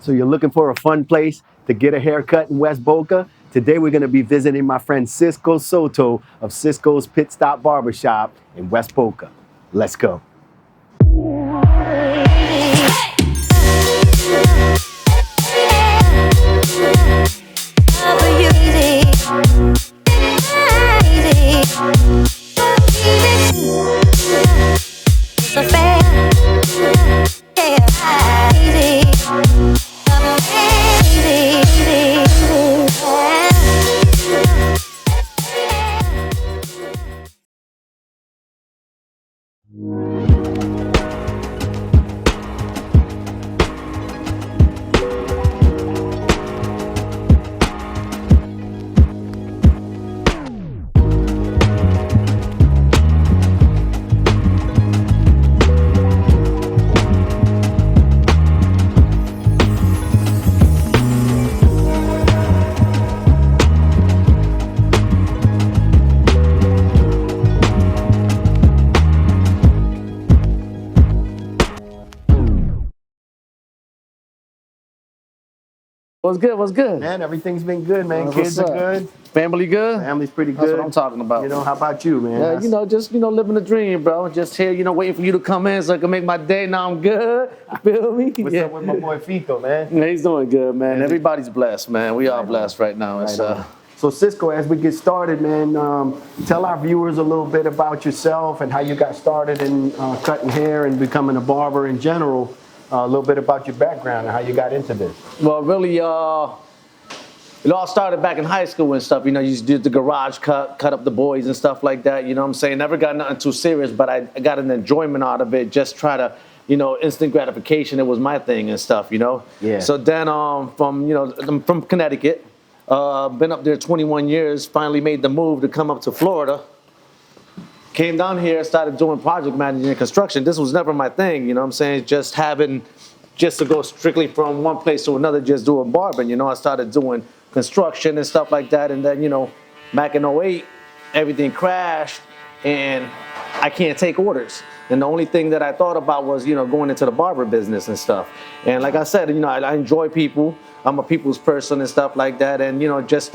So you're looking for a fun place to get a haircut in West Boca? Today we're going to be visiting my friend Cisco Soto of Cisco's Pitstop Barbershop in West Boca. Let's go. What's good? What's good? Man, everything's been good, man. Kids are good. Family good? Family's pretty good. That's what I'm talking about. You know, how about you, man? Yeah, just living the dream, bro. Just here, waiting for you to come in so I can make my day. Now I'm good. You feel me? What's up with my boy Fico, man? Yeah, he's doing good, man. Everybody's blessed, man. We are blessed right now. It's, So Cisco, as we get started, man, tell our viewers a little bit about yourself and how you got started in cutting hair and becoming a barber in general. A little bit about your background and how you got into this. Well, really, it all started back in high school and stuff. You used to do the garage cut up the boys and stuff like that. You know what I'm saying? Never got nothing too serious, but I got an enjoyment out of it. Just try to, instant gratification. It was my thing and stuff, Yeah. So then I'm from Connecticut. Been up there 21 years. Finally made the move to come up to Florida. Came down here, started doing project managing and construction. This was never my thing, you know what I'm saying? Just to go strictly from one place to another, just doing barbering. I started doing construction and stuff like that. And then, back in 08, everything crashed and I can't take orders. And the only thing that I thought about was, going into the barber business and stuff. And like I said, I enjoy people. I'm a people's person and stuff like that. And, just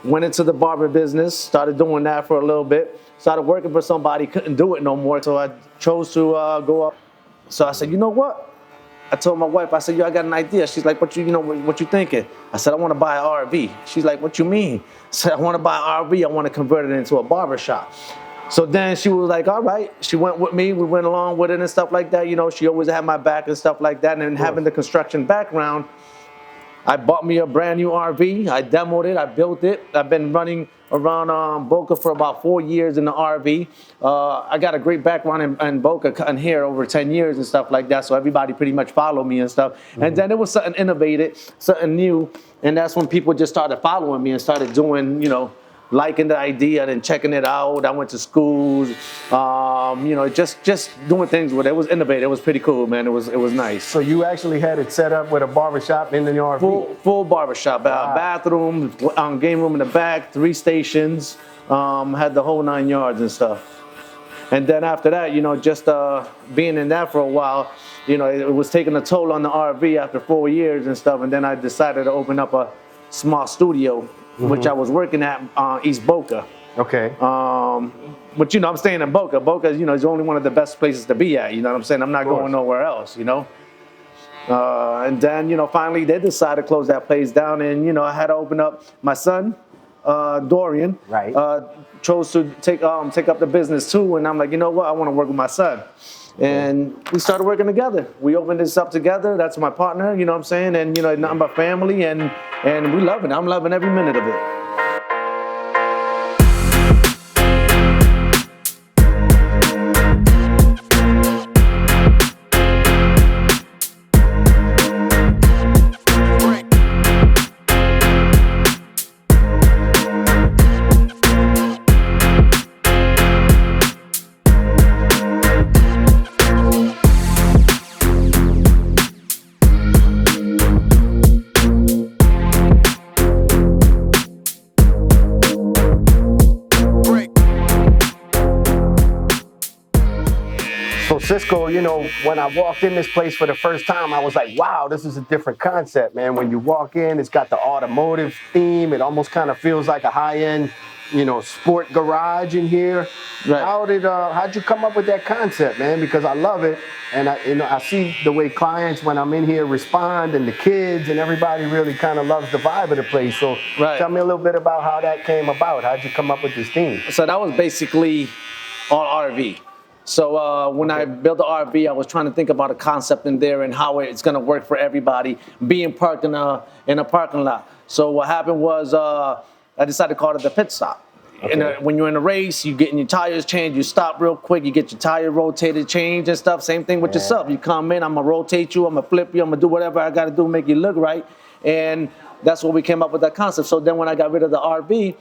went into the barber business, started doing that for a little bit. Started working for somebody, couldn't do it no more, so I chose to go up. So I said, you know what? I told my wife, I said, yo, I got an idea. She's like, what you thinking? I said, I want to buy an RV. She's like, what you mean? I said, I want to buy an RV. I want to convert it into a barbershop. So then she was like, all right. She went with me. We went along with it and stuff like that. She always had my back and stuff like that. And then having the construction background, I bought me a brand new RV. I demoed it. I built it. I've been running around Boca for about 4 years in the RV. I got a great background in Boca, cutting hair over 10 years and stuff like that. So everybody pretty much followed me and stuff. Mm-hmm. And then it was something innovative, something new. And that's when people just started following me and started doing, liking the idea and checking it out. I went to schools, just doing things with it. It was innovative. It was pretty cool, man. It was nice. So you actually had it set up with a barbershop in the RV? Full barbershop, wow. Bathroom, game room in the back, 3 stations, had the whole 9 yards and stuff. And then after that, just being in that for a while, it was taking a toll on the RV after 4 years and stuff. And then I decided to open up a small studio, which I was working at East Boca. Okay. But I'm staying in Boca. Boca, is only one of the best places to be at. You know what I'm saying? I'm not going nowhere else. And then finally they decided to close that place down, and I had to open up. My son, Dorian, right, chose to take up the business too. And I'm like, you know what? I want to work with my son. And we started working together. We opened this up together. That's my partner, you know what I'm saying? And, nothing but family, and we love it. I'm loving every minute of it. Cisco, when I walked in this place for the first time, I was like, wow, this is a different concept, man. When you walk in, it's got the automotive theme. It almost kind of feels like a high-end, sport garage in here. Right. How'd you come up with that concept, man? Because I love it, and I see the way clients when I'm in here respond, and the kids and everybody really kind of loves the vibe of the place. So Right. Tell me a little bit about how that came about. How'd you come up with this theme? So that was basically on RV. So when I built the RV, I was trying to think about a concept in there and how it's going to work for everybody being parked in a parking lot. So what happened was I decided to call it the Pitstop. Okay. When you're in a race, you're getting your tires changed, you stop real quick, you get your tire rotated, changed and stuff. Same thing with yourself. You come in, I'm going to rotate you, I'm going to flip you, I'm going to do whatever I got to do, make you look right. And that's what we came up with that concept. So then when I got rid of the RV,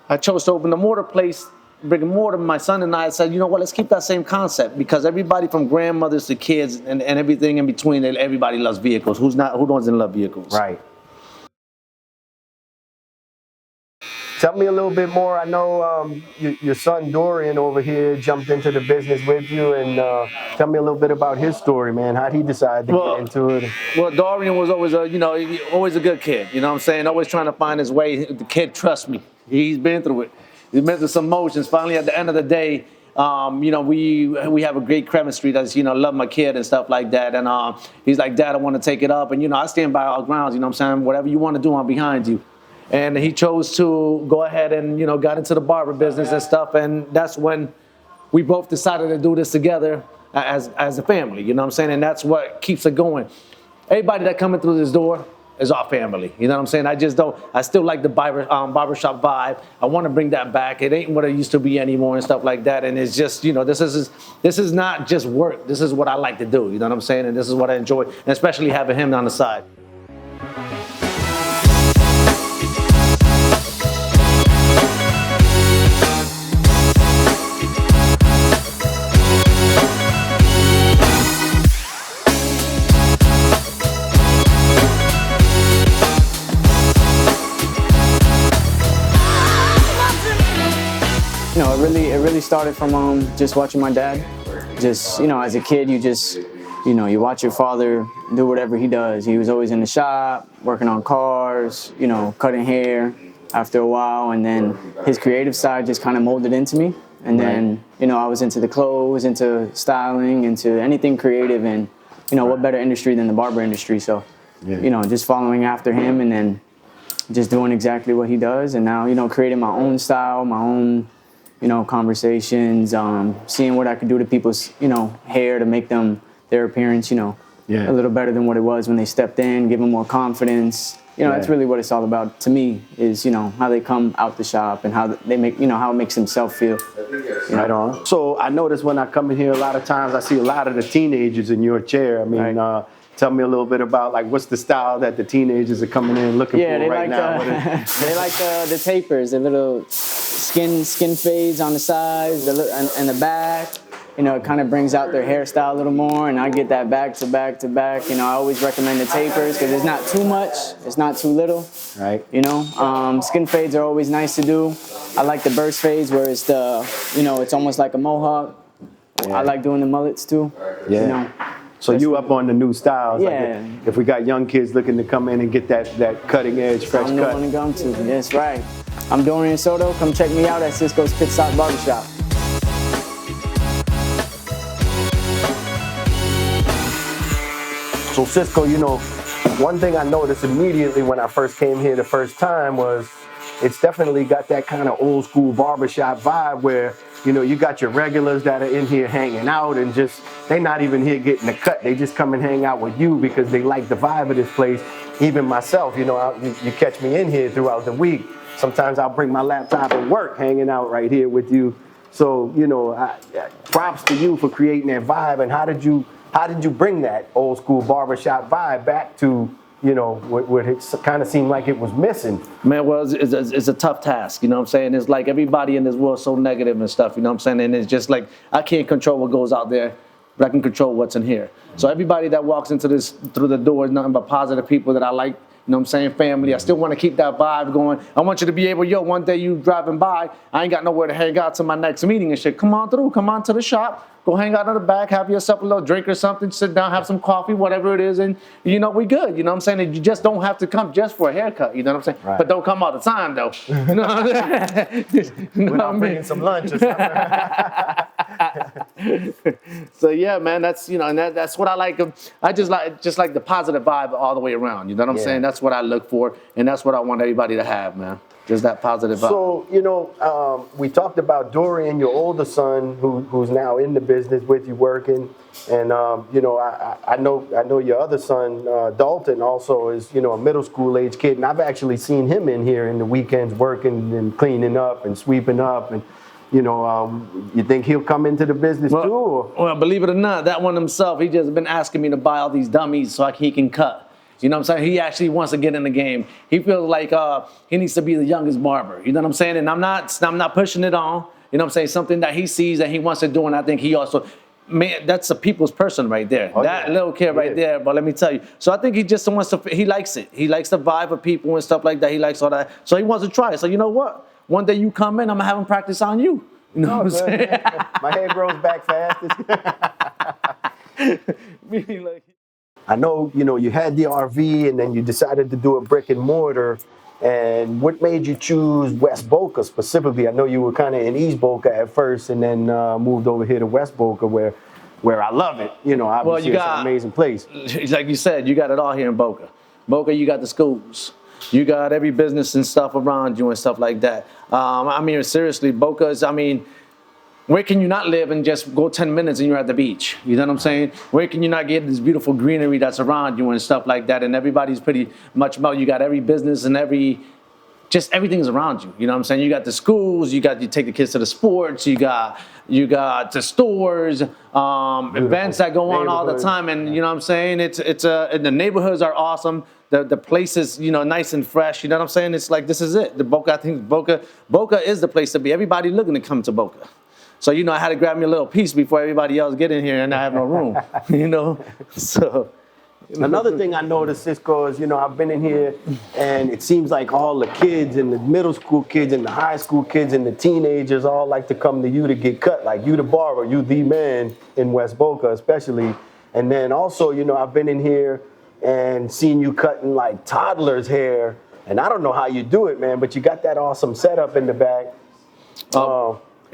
I chose to open the mortar place, brick and mortar. My son and I said, you know what, let's keep that same concept, because everybody from grandmothers to kids and everything in between, everybody loves vehicles. Who doesn't love vehicles? Right. Tell me a little bit more. I know your son Dorian over here jumped into the business with you, and tell me a little bit about his story, man. How'd he decide to get into it? Well, Dorian was always always a good kid. You know what I'm saying? Always trying to find his way. The kid, trust me, he's been through it. He's been through some motions. Finally, at the end of the day, we have a great chemistry. That's love my kid and stuff like that. And he's like, Dad, I want to take it up. And I stand by our grounds. You know what I'm saying? Whatever you want to do, I'm behind you. And he chose to go ahead and got into the barber business and stuff. And that's when we both decided to do this together as a family. You know what I'm saying? And that's what keeps it going. Everybody that coming through this door is our family. You know what I'm saying? I still like the barbershop vibe. I want to bring that back. It ain't what it used to be anymore and stuff like that. And it's just, this is not just work. This is what I like to do. You know what I'm saying? And this is what I enjoy, and especially having him on the side. It really started from just watching my dad. Just, as a kid, you watch your father do whatever he does. He was always in the shop, working on cars, cutting hair after a while. And then his creative side just kind of molded into me. And then, I was into the clothes, into styling, into anything creative. And, what better industry than the barber industry? So, just following after him and then just doing exactly what he does. And now, creating my own style, my own conversations, seeing what I could do to people's, hair to make their appearance, a little better than what it was when they stepped in, give them more confidence. That's really what it's all about to me is, how they come out the shop and how they make, how it makes themselves feel. Right on. So I notice when I come in here, a lot of times I see a lot of the teenagers in your chair. I mean, tell me a little bit about like what's the style that the teenagers are coming in looking for right now. They like the tapers, the little skin fades on the sides and the back. It kind of brings out their hairstyle a little more, and I get that back to back to back. I always recommend the tapers because it's not too much, it's not too little. Right. Skin fades are always nice to do. I like the burst fades where it's it's almost like a mohawk. Yeah. I like doing the mullets too. Yeah. So you up on the new styles? Yeah. Like if we got young kids looking to come in and get that cutting edge, fresh I'm cut. I'm the one to come to. That's right. I'm Dorian Soto. Come check me out at Cisco's Pitstop Barbershop. So Cisco, one thing I noticed immediately when I first came here the first time was it's definitely got that kind of old school barbershop vibe where, you got your regulars that are in here hanging out and just, they not even here getting a cut. They just come and hang out with you because they like the vibe of this place. Even myself, you catch me in here throughout the week. Sometimes I'll bring my laptop and work hanging out right here with you. So, props to you for creating that vibe. And how did you bring that old school barbershop vibe back to, what it kind of seemed like it was missing? Man, well, it's a tough task, you know what I'm saying? It's like everybody in this world is so negative and stuff, you know what I'm saying? And it's just like, I can't control what goes out there, but I can control what's in here. So everybody that walks through the door is nothing but positive people that I like know what I'm saying, family. I still want to keep that vibe going. I want you to be able, yo, one day you driving by, I ain't got nowhere to hang out to my next meeting and shit. Come on through, come on to the shop. Go hang out in the back, have yourself a little drink or something, sit down, have some coffee, whatever it is, and, you know, we good. You know what I'm saying? And you just don't have to come just for a haircut, you know what I'm saying? Right. But don't come all the time, though. You know what I'm saying? We're not bringing some lunch or something. So, yeah, man, that's, you know, and that's what I like. I just like the positive vibe all the way around, you know what I'm Yeah. saying? That's what I look for, and that's what I want everybody to have, man. Just that positive vibe. So, you know, we talked about Dorian, your older son, who's now in the business with you working. And, you know, I know your other son, Dalton, also is, you know, a middle school age kid. And I've actually seen him in here in the weekends working and cleaning up and sweeping up. And, you know, you think he'll come into the business too? Or? Well, believe it or not, that one himself, he just been asking me to buy all these dummies so he can cut. You know what I'm saying? He actually wants to get in the game. He feels like he needs to be the youngest barber. You know what I'm saying? And I'm not pushing it on. You know what I'm saying? Something that he sees that he wants to do, and I think he also, man, that's a people's person right there. Oh, that yeah. little kid right there. But let me tell you. So I think he just wants to. He likes it. He likes the vibe of people and stuff like that. He likes all that. So he wants to try it. So you know what? One day you come in, I'm gonna have him practice on you. You know what I'm saying? My hair grows back fast. I know, you know, you had the RV and then you decided to do a brick and mortar. And what made you choose West Boca specifically? I know you were kind of in East Boca at first and then moved over here to West Boca where I love it. You know, obviously it's an amazing place. Like you said, you got it all here in Boca. Boca, you got the schools. You got every business and stuff around you and stuff like that. I mean, seriously, Boca is, I mean, where can you not live and just go 10 minutes and you're at the beach? You know what I'm saying? Where can you not get this beautiful greenery that's around you and stuff like that? And everybody's pretty much about, you got every business and everything is around you. You know what I'm saying? You got the schools, you take the kids to the sports, you got the stores, events that go on all the time. And you know what I'm saying? And the neighborhoods are awesome. The place is, you know, nice and fresh. You know what I'm saying? It's like, this is it. I think Boca is the place to be. Everybody looking to come to Boca. So, you know, I had to grab me a little piece before everybody else get in here and I have no room, you know? So. Another thing I noticed, Cisco, is, you know, I've been in here and it seems like all the kids and the middle school kids and the high school kids and the teenagers all like to come to you to get cut. Like, you the barber, you the man in West Boca especially. And then also, you know, I've been in here and seen you cutting like toddlers' hair. And I don't know how you do it, man, but you got that awesome setup in the back.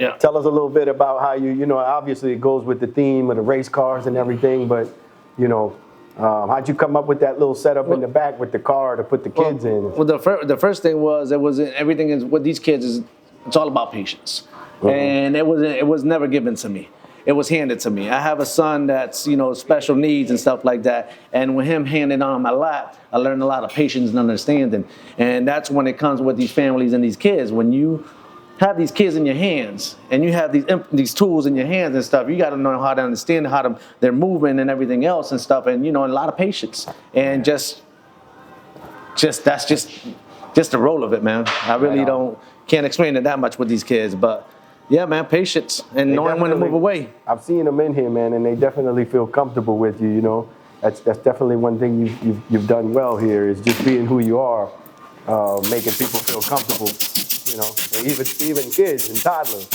Yeah. Tell us a little bit about how you know, obviously it goes with the theme of the race cars and everything, but, you know, how'd you come up with that little setup in the back with the car to put the kids in? Well, the first thing was, everything is, with these kids is, it's all about patience. Mm-hmm. And it was never given to me. It was handed to me. I have a son that's, you know, special needs and stuff like that. And with him handed on my lap, I learned a lot of patience and understanding. And that's when it comes with these families and these kids. When you have these kids in your hands and you have these tools in your hands and stuff, you got to know how to understand they're moving and everything else and stuff, and, you know, and a lot of patience and just that's just the role of it, man. I really can't explain it that much with these kids, but yeah, man, patience and knowing when to move away. I've seen them in here, man, and they definitely feel comfortable with you. You know, that's definitely one thing you've done well here, is just being who you are, making people feel comfortable. You know, even kids and toddlers.